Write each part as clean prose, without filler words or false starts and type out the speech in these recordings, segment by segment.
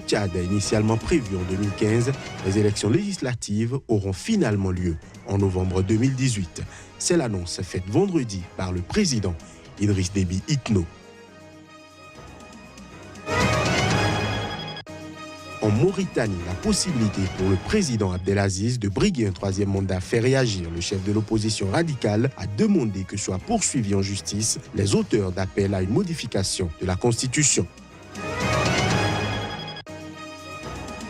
Tchad, initialement prévues en 2015, les élections législatives auront finalement lieu en novembre 2018. C'est l'annonce faite vendredi par le président Idriss Déby Itno. En Mauritanie, la possibilité pour le président Abdelaziz de briguer un troisième mandat fait réagir. Le chef de l'opposition radicale a demandé que soient poursuivis en justice les auteurs d'appel à une modification de la Constitution.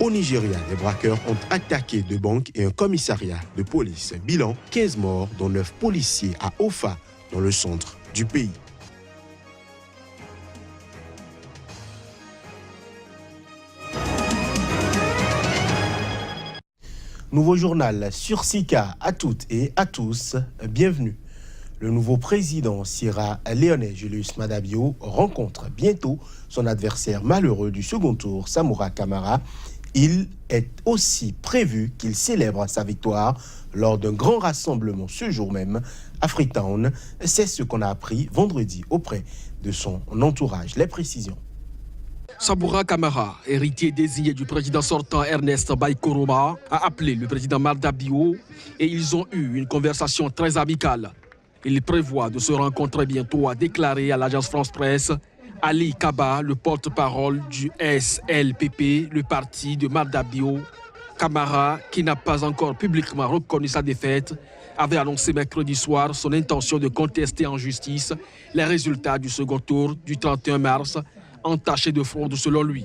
Au Nigeria, les braqueurs ont attaqué deux banques et un commissariat de police. Bilan, 15 morts, dont 9 policiers à Ofa, dans le centre du pays. Nouveau journal sur Sika, à toutes et à tous, bienvenue. Le nouveau président Sierra Leone, Julius Maada Bio, rencontre bientôt son adversaire malheureux du second tour, Samura Camara. Il est aussi prévu qu'il célèbre sa victoire lors d'un grand rassemblement ce jour même à Freetown. C'est ce qu'on a appris vendredi auprès de son entourage. Les précisions. Samura Camara, héritier désigné du président sortant Ernest Bai Koroma, a appelé le président Maada Bio et ils ont eu une conversation très amicale. Il prévoit de se rencontrer bientôt, a déclaré à l'agence France Presse Ali Kaba, le porte-parole du SLPP, le parti de Maada Bio. Camara, qui n'a pas encore publiquement reconnu sa défaite, avait annoncé mercredi soir son intention de contester en justice les résultats du second tour du 31 mars, entachés de fraude selon lui.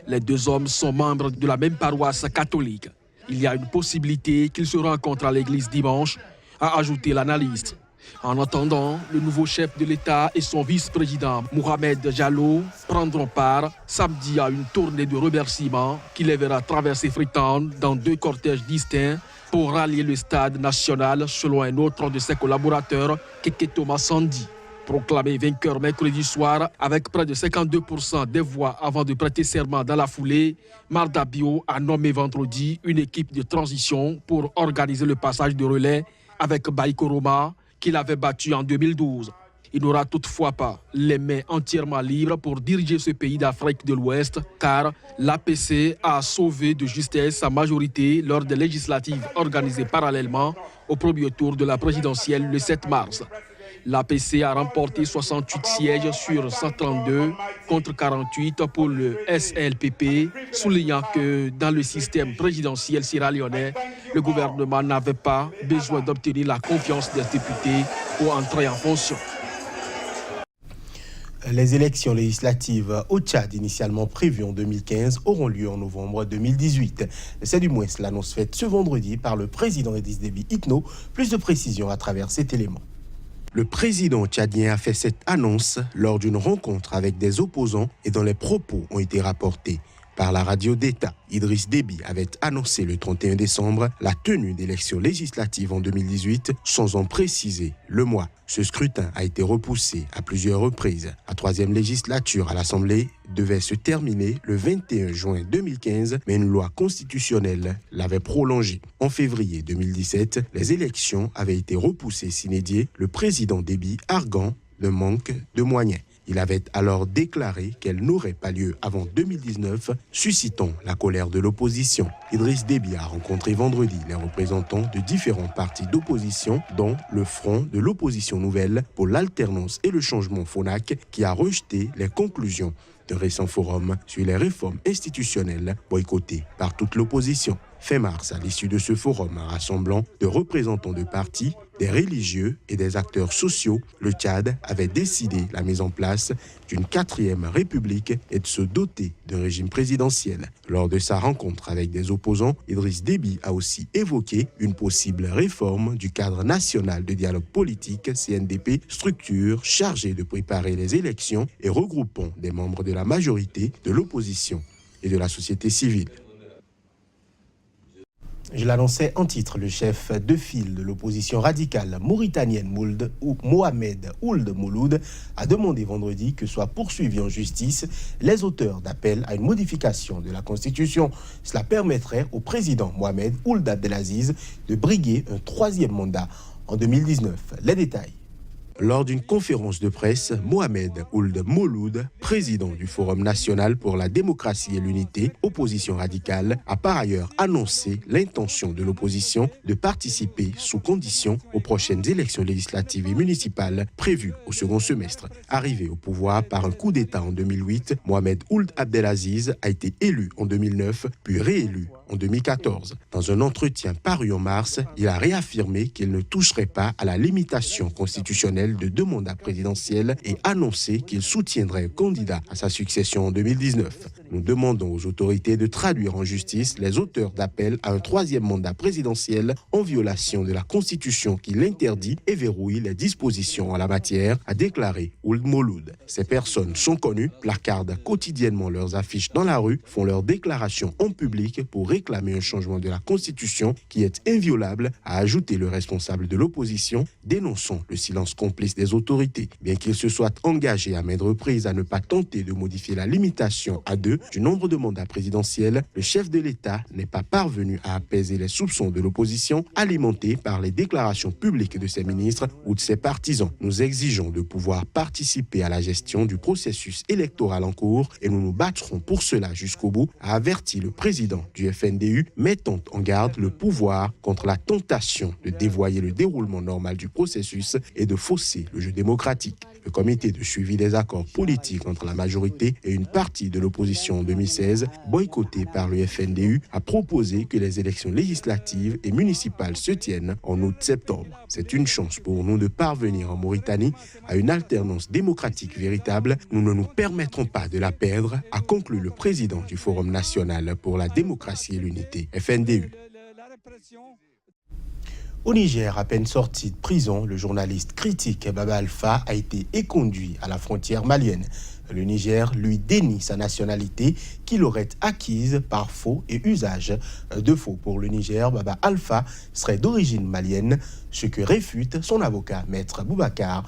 Les deux hommes sont membres de la même paroisse catholique. Il y a une possibilité qu'ils se rencontrent à l'église dimanche, a ajouté l'analyste. En attendant, le nouveau chef de l'État et son vice-président Mohamed Jallow prendront part samedi à une tournée de remerciements qui les verra traverser Freetown dans 2 cortèges distincts pour rallier le stade national selon un autre de ses collaborateurs, Keke Thomas Sandi. Proclamé vainqueur mercredi soir avec près de 52% des voix avant de prêter serment dans la foulée, Maada Bio a nommé vendredi une équipe de transition pour organiser le passage de relais avec Bai Koroma, qu'il avait battu en 2012. Il n'aura toutefois pas les mains entièrement libres pour diriger ce pays d'Afrique de l'Ouest, car l'APC a sauvé de justesse sa majorité lors des législatives organisées parallèlement au premier tour de la présidentielle le 7 mars. L'APC a remporté 68 sièges sur 132 contre 48 pour le SLPP, soulignant que dans le système présidentiel sierra-léonais, le gouvernement n'avait pas besoin d'obtenir la confiance des députés pour entrer en fonction. Les élections législatives au Tchad, initialement prévues en 2015, auront lieu en novembre 2018. C'est du moins l'annonce faite ce vendredi par le président Idriss Déby Itno. Plus de précisions à travers cet élément. Le président tchadien a fait cette annonce lors d'une rencontre avec des opposants et dont les propos ont été rapportés par la radio d'État. Idriss Déby avait annoncé le 31 décembre la tenue d'élections législatives en 2018 sans en préciser le mois. Ce scrutin a été repoussé à plusieurs reprises. La 3e législature à l'Assemblée devait se terminer le 21 juin 2015, mais une loi constitutionnelle l'avait prolongée. En février 2017, les élections avaient été repoussées sine die, le président Déby arguant le manque de moyens. Il avait alors déclaré qu'elle n'aurait pas lieu avant 2019, suscitant la colère de l'opposition. Idriss Déby a rencontré vendredi les représentants de différents partis d'opposition, dont le Front de l'opposition nouvelle pour l'alternance et le changement FONAC, qui a rejeté les conclusions d'un récent forum sur les réformes institutionnelles boycottées par toute l'opposition. Fin mars, à l'issue de ce forum rassemblant de représentants de partis, des religieux et des acteurs sociaux, le Tchad avait décidé la mise en place d'une 4e république et de se doter d'un régime présidentiel. Lors de sa rencontre avec des opposants, Idriss Déby a aussi évoqué une possible réforme du cadre national de dialogue politique, CNDP, structure chargée de préparer les élections et regroupant des membres de la majorité, de l'opposition et de la société civile. Je l'annonçais en titre, le chef de file de l'opposition radicale mauritanienne Mohamed Ould Mouloud a demandé vendredi que soient poursuivis en justice les auteurs d'appel à une modification de la Constitution. Cela permettrait au président Mohamed Ould Abdelaziz de briguer un 3e mandat en 2019. Les détails. Lors d'une conférence de presse, Mohamed Ould Mouloud, président du Forum national pour la démocratie et l'unité, opposition radicale, a par ailleurs annoncé l'intention de l'opposition de participer sous condition aux prochaines élections législatives et municipales prévues au second semestre. Arrivé au pouvoir par un coup d'État en 2008, Mohamed Ould Abdelaziz a été élu en 2009, puis réélu en 2014. Dans un entretien paru en mars, il a réaffirmé qu'il ne toucherait pas à la limitation constitutionnelle de 2 mandats présidentiels et annoncé qu'il soutiendrait un candidat à sa succession en 2019. Nous demandons aux autorités de traduire en justice les auteurs d'appel à un 3e mandat présidentiel en violation de la Constitution qui l'interdit et verrouille les dispositions en la matière, a déclaré Ould Mouloud. Ces personnes sont connues, placardent quotidiennement leurs affiches dans la rue, font leurs déclarations en public pour réclamer un changement de la Constitution qui est inviolable, a ajouté le responsable de l'opposition, dénonçant le silence complice des autorités. Bien qu'il se soit engagé à maintes reprises à ne pas tenter de modifier la limitation à 2 du nombre de mandats présidentiels, le chef de l'État n'est pas parvenu à apaiser les soupçons de l'opposition alimentés par les déclarations publiques de ses ministres ou de ses partisans. Nous exigeons de pouvoir participer à la gestion du processus électoral en cours et nous nous battrons pour cela jusqu'au bout, a averti le président du FNDU, mettant en garde le pouvoir contre la tentation de dévoyer le déroulement normal du processus et de fausser le jeu démocratique. Le comité de suivi des accords politiques entre la majorité et une partie de l'opposition en 2016, boycotté par le FNDU, a proposé que les élections législatives et municipales se tiennent en août-septembre. C'est une chance pour nous de parvenir en Mauritanie à une alternance démocratique véritable. Nous ne nous permettrons pas de la perdre, a conclu le président du Forum national pour la démocratie et l'unité, FNDU. Au Niger, à peine sorti de prison, le journaliste critique Baba Alpha a été éconduit à la frontière malienne. Le Niger lui dénie sa nationalité qu'il aurait acquise par faux et usage de faux. Pour le Niger, Baba Alpha serait d'origine malienne, ce que réfute son avocat, Maître Boubacar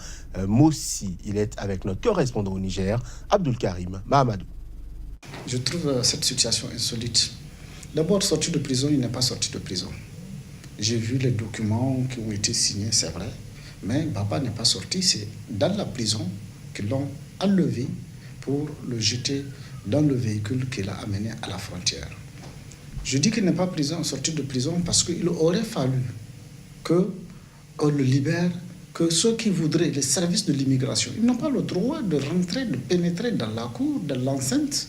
Mossi. Il est avec notre correspondant au Niger, Abdul Karim Mahamadou. Je trouve cette situation insolite. D'abord, sorti de prison, il n'est pas sorti de prison. J'ai vu les documents qui ont été signés, c'est vrai, mais Baba n'est pas sorti. C'est dans la prison qu'ils l'ont enlevé pour le jeter dans le véhicule qu'il a amené à la frontière. Je dis qu'il n'est pas sorti de prison parce qu'il aurait fallu qu'on le libère, que ceux qui voudraient, les services de l'immigration, ils n'ont pas le droit de rentrer, de pénétrer dans la cour, dans l'enceinte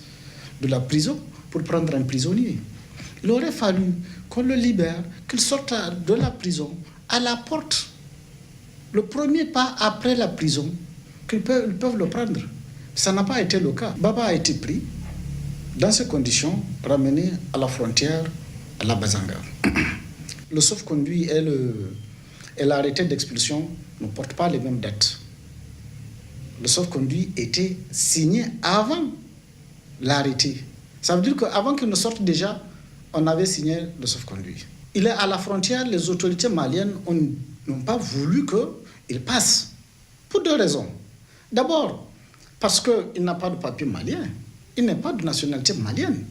de la prison pour prendre un prisonnier. Il aurait fallu qu'on le libère, qu'il sorte de la prison à la porte. Le premier pas après la prison, ils peuvent le prendre. Ça n'a pas été le cas. Baba a été pris dans ces conditions, ramené à la frontière, à la Bazanga. Le sauf-conduit et l'arrêté d'expulsion ne portent pas les mêmes dates. Le sauf-conduit était signé avant l'arrêté. Ça veut dire qu'avant qu'il ne sorte déjà, on avait signé le sauf-conduit. Il est à la frontière, les autorités maliennes n'ont pas voulu qu'il passe. Pour 2 raisons. D'abord, parce qu'il n'a pas de papier malien. Il n'est pas de nationalité malienne.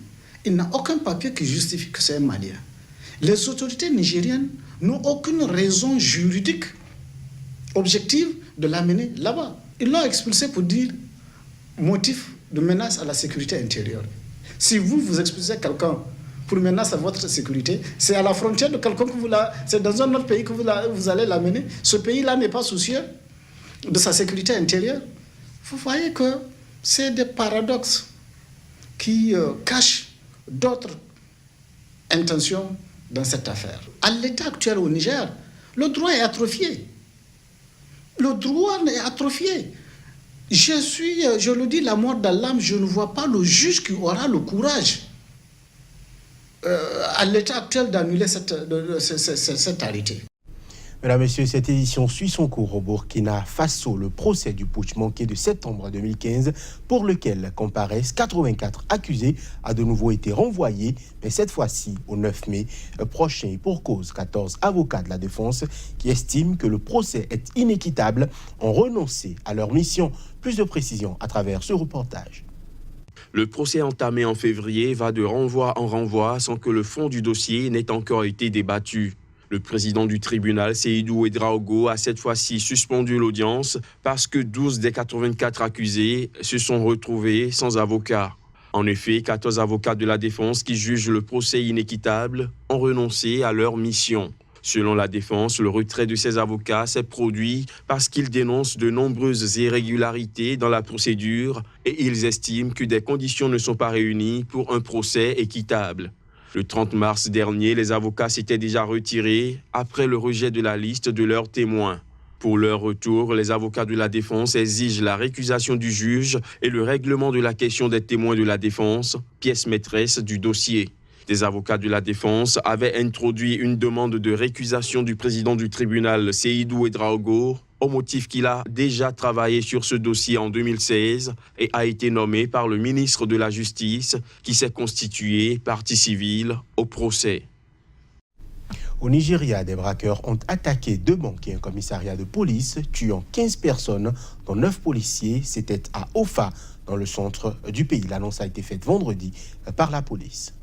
Il n'a aucun papier qui justifie que c'est un Malien. Les autorités nigériennes n'ont aucune raison juridique objective de l'amener là-bas. Ils l'ont expulsé pour dire motif de menace à la sécurité intérieure. Si vous expulsez quelqu'un pour menace à votre sécurité, c'est à la frontière de quelqu'un c'est dans un autre pays que vous allez l'amener. Ce pays-là n'est pas soucieux de sa sécurité intérieure. Vous voyez que c'est des paradoxes qui cachent d'autres intentions dans cette affaire. À l'état actuel au Niger, le droit est atrophié. Le droit est atrophié. Je le dis, la mort dans l'âme, je ne vois pas le juge qui aura le courage à l'état actuel d'annuler cette arrêté. Mesdames, Messieurs, cette édition suit son cours au Burkina Faso. Le procès du putsch manqué de septembre 2015, pour lequel comparaissent 84 accusés, a de nouveau été renvoyé, mais cette fois-ci au 9 mai prochain. Et pour cause, 14 avocats de la défense qui estiment que le procès est inéquitable ont renoncé à leur mission. Plus de précisions à travers ce reportage. Le procès entamé en février va de renvoi en renvoi sans que le fond du dossier n'ait encore été débattu. Le président du tribunal, Seydou Ouedraogo, a cette fois-ci suspendu l'audience parce que 12 des 84 accusés se sont retrouvés sans avocat. En effet, 14 avocats de la défense qui jugent le procès inéquitable ont renoncé à leur mission. Selon la défense, le retrait de ces avocats s'est produit parce qu'ils dénoncent de nombreuses irrégularités dans la procédure et ils estiment que des conditions ne sont pas réunies pour un procès équitable. Le 30 mars dernier, les avocats s'étaient déjà retirés après le rejet de la liste de leurs témoins. Pour leur retour, les avocats de la défense exigent la récusation du juge et le règlement de la question des témoins de la défense, pièce maîtresse du dossier. Des avocats de la défense avaient introduit une demande de récusation du président du tribunal, Seydou Ouedraogo, au motif qu'il a déjà travaillé sur ce dossier en 2016 et a été nommé par le ministre de la Justice, qui s'est constitué partie civile au procès. Au Nigeria, des braqueurs ont attaqué 2 banques et un commissariat de police, tuant 15 personnes, dont 9 policiers. C'était à Ofa, dans le centre du pays. L'annonce a été faite vendredi par la police.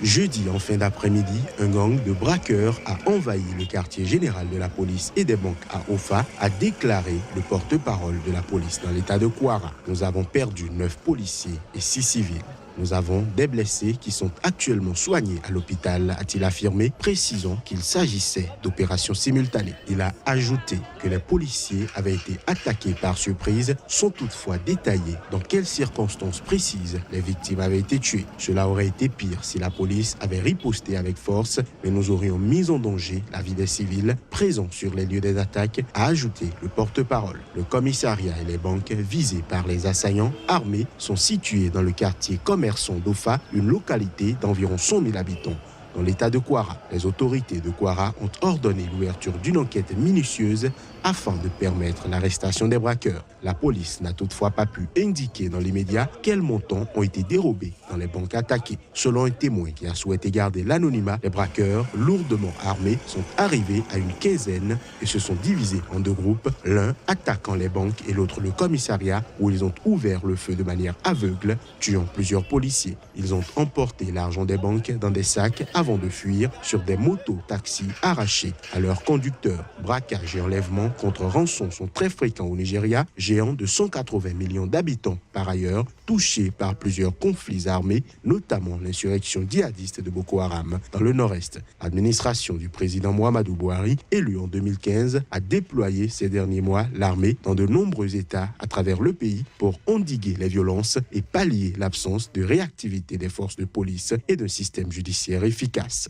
Jeudi, en fin d'après-midi, un gang de braqueurs a envahi le quartier général de la police et des banques à Ofa, a déclaré le porte-parole de la police dans l'état de Kwara. Nous avons perdu 9 policiers et 6 civils. Nous avons des blessés qui sont actuellement soignés à l'hôpital, a-t-il affirmé, précisant qu'il s'agissait d'opérations simultanées. Il a ajouté que les policiers avaient été attaqués par surprise, sans toutefois détailler dans quelles circonstances précises les victimes avaient été tuées. Cela aurait été pire si la police avait riposté avec force, mais nous aurions mis en danger la vie des civils présents sur les lieux des attaques, a ajouté le porte-parole. Le commissariat et les banques visées par les assaillants armés sont situés dans le quartier commerçant d'Ofa, une localité d'environ 100 000 habitants. Dans l'état de Kwara, les autorités de Kwara ont ordonné l'ouverture d'une enquête minutieuse afin de permettre l'arrestation des braqueurs. La police n'a toutefois pas pu indiquer dans l'immédiat quels montants ont été dérobés dans les banques attaquées. Selon un témoin qui a souhaité garder l'anonymat, les braqueurs, lourdement armés, sont arrivés à une quinzaine et se sont divisés en 2 groupes, l'un attaquant les banques et l'autre le commissariat, où ils ont ouvert le feu de manière aveugle, tuant plusieurs policiers. Ils ont emporté l'argent des banques dans des sacs avant de fuir sur des motos-taxis arrachés à leurs conducteurs. Braquage et enlèvement contre rançon sont très fréquents au Nigeria, géant de 180 millions d'habitants. Par ailleurs, touché par plusieurs conflits armés, notamment l'insurrection djihadiste de Boko Haram dans le nord-est. L'administration du président Muhammadu Buhari, élu en 2015, a déployé ces derniers mois l'armée dans de nombreux États à travers le pays pour endiguer les violences et pallier l'absence de réactivité des forces de police et d'un système judiciaire efficace.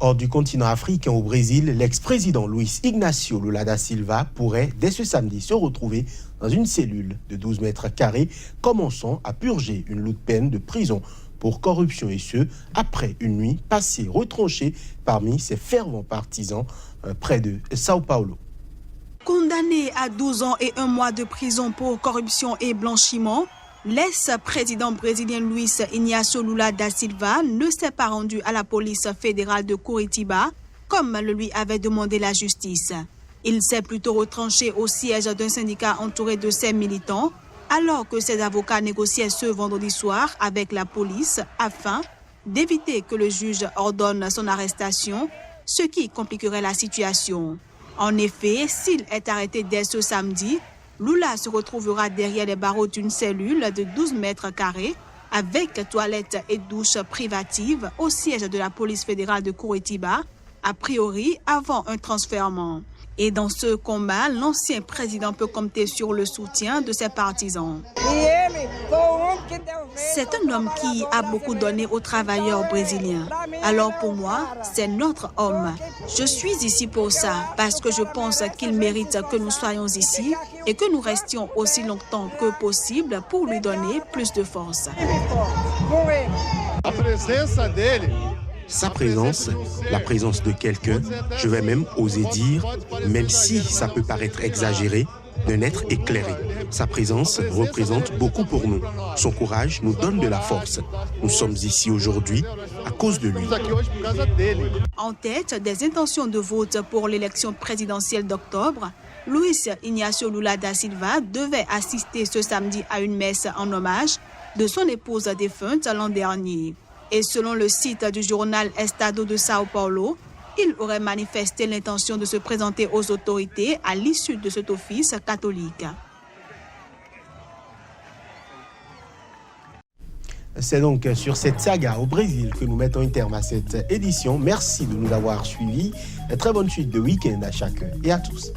Hors du continent africain, au Brésil, l'ex-président Luiz Inácio Lula da Silva pourrait, dès ce samedi, se retrouver dans une cellule de 12 mètres carrés, commençant à purger une lourde peine de prison pour corruption, et ce, après une nuit passée retranchée parmi ses fervents partisans près de Sao Paulo. Condamné à 12 ans et 1 mois de prison pour corruption et blanchiment, l'ex-président brésilien Luiz Inácio Lula da Silva ne s'est pas rendu à la police fédérale de Curitiba, comme le lui avait demandé la justice. Il s'est plutôt retranché au siège d'un syndicat entouré de ses militants, alors que ses avocats négociaient ce vendredi soir avec la police afin d'éviter que le juge ordonne son arrestation, ce qui compliquerait la situation. En effet, s'il est arrêté dès ce samedi, Lula se retrouvera derrière les barreaux d'une cellule de 12 mètres carrés avec toilettes et douches privatives au siège de la police fédérale de Curitiba, a priori avant un transfèrement. Et dans ce combat, l'ancien président peut compter sur le soutien de ses partisans. C'est un homme qui a beaucoup donné aux travailleurs brésiliens. Alors pour moi, c'est notre homme. Je suis ici pour ça, parce que je pense qu'il mérite que nous soyons ici et que nous restions aussi longtemps que possible pour lui donner plus de force. Sa présence, la présence de quelqu'un, je vais même oser dire, même si ça peut paraître exagéré, d'un être éclairé. Sa présence représente beaucoup pour nous. Son courage nous donne de la force. Nous sommes ici aujourd'hui à cause de lui. En tête des intentions de vote pour l'élection présidentielle d'octobre, Luiz Inácio Lula da Silva devait assister ce samedi à une messe en hommage de son épouse défunte l'an dernier. Et selon le site du journal Estado de Sao Paulo, il aurait manifesté l'intention de se présenter aux autorités à l'issue de cet office catholique. C'est donc sur cette saga au Brésil que nous mettons un terme à cette édition. Merci de nous avoir suivis. Très bonne suite de week-end à chacun et à tous.